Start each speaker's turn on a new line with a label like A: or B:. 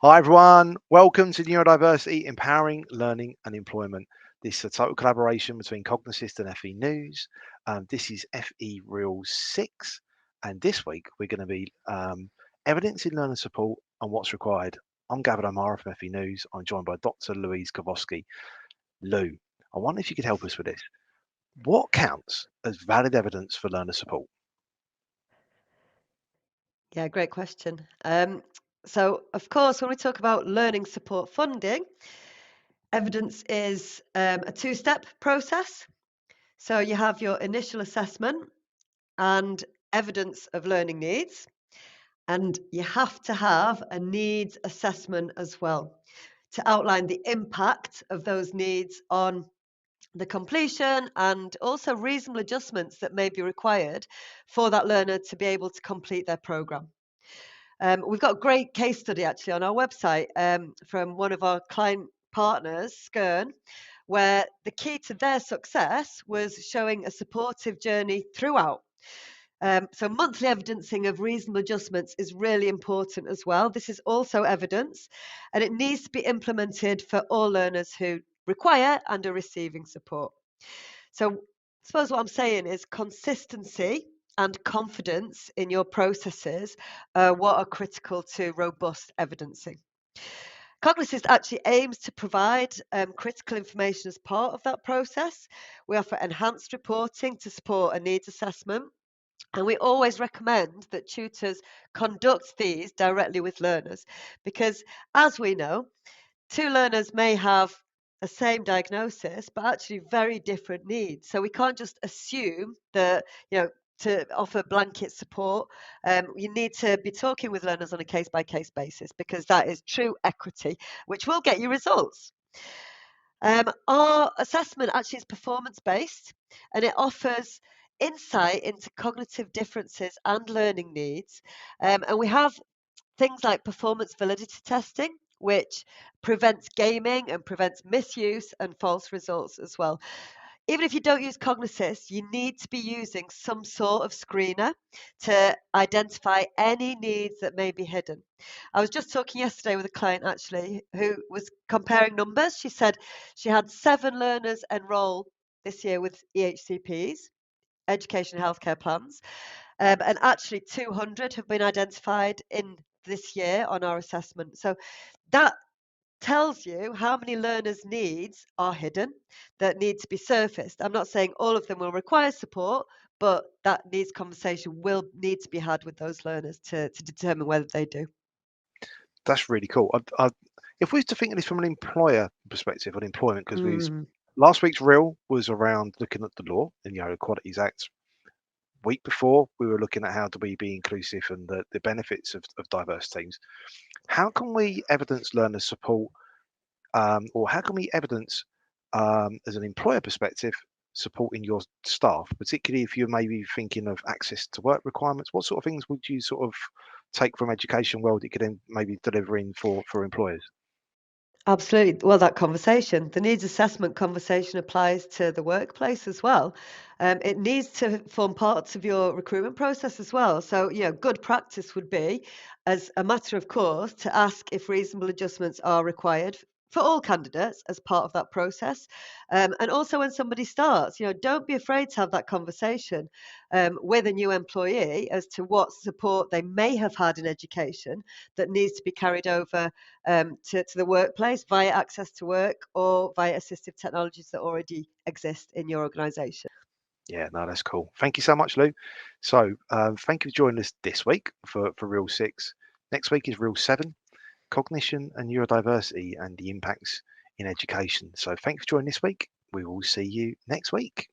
A: Hi everyone, welcome to Neurodiversity, Empowering Learning and Employment. This is a total collaboration between Cognassist and FE News. This is FE Reel 6, and this week we're going to be evidencing learner support and what's required. I'm Gavin O'Mara from FE News. I'm joined by Dr. Louise Kowalski. Lou, I wonder if you could help us with this. What counts as valid evidence for learner support?
B: Yeah, great question. So, of course, when we talk about learning support funding, evidence is a two-step process. So you have your initial assessment and evidence of learning needs, and you have to have a needs assessment as well to outline the impact of those needs on the completion and also reasonable adjustments that may be required for that learner to be able to complete their program. We've got a great case study actually on our website from one of our client partners, Skern, where the key to their success was showing a supportive journey throughout. So monthly evidencing of reasonable adjustments is really important as well. This is also evidence, and it needs to be implemented for all learners who require and are receiving support. So I suppose what I'm saying is consistency and confidence in your processes are what are critical to robust evidencing. Cognassist actually aims to provide critical information as part of that process. We offer enhanced reporting to support a needs assessment, and we always recommend that tutors conduct these directly with learners because, as we know, two learners may have the same diagnosis, but actually very different needs. So we can't just assume that, to offer blanket support, you need to be talking with learners on a case by case basis because that is true equity, which will get you results. Our assessment actually is performance based and it offers insight into cognitive differences and learning needs. And we have things like performance validity testing, which prevents gaming and prevents misuse and false results as well. Even if you don't use Cognassist, you need to be using some sort of screener to identify any needs that may be hidden. I was just talking yesterday with a client actually who was comparing numbers. She said she had 7 learners enroll this year with EHCPs, education and healthcare plans, and actually 200 have been identified in this year on our assessment. So that tells you how many learners' needs are hidden that need to be surfaced. I'm not saying all of them will require support, but that needs conversation will need to be had with those learners to determine whether they do.
A: That's really cool. If we was to think of this from an employer perspective on employment, because
B: Mm,
A: last week's reel was around looking at the law and Equalities Act. Week before, we were looking at how do we be inclusive and the benefits of diverse teams. How can we evidence learner support, or how can we evidence, as an employer perspective, supporting your staff, particularly if you're maybe thinking of access to work requirements? What sort of things would you sort of take from education world that you could then maybe deliver in for employers?
B: absolutely. Well, that conversation, the needs assessment conversation applies to the workplace as well. It needs to form parts of your recruitment process as well. So, good practice would be, as a matter of course, to ask if reasonable adjustments are required for all candidates as part of that process. And also when somebody starts, don't be afraid to have that conversation with a new employee as to what support they may have had in education that needs to be carried over to the workplace via access to work or via assistive technologies that already exist in your organisation.
A: Yeah, no, that's cool. Thank you so much, Lou. So, thank you for joining us this week for Reel 6. Next week is Reel 7, Cognition and Neurodiversity and the Impacts in Education. So, thanks for joining this week. We will see you next week.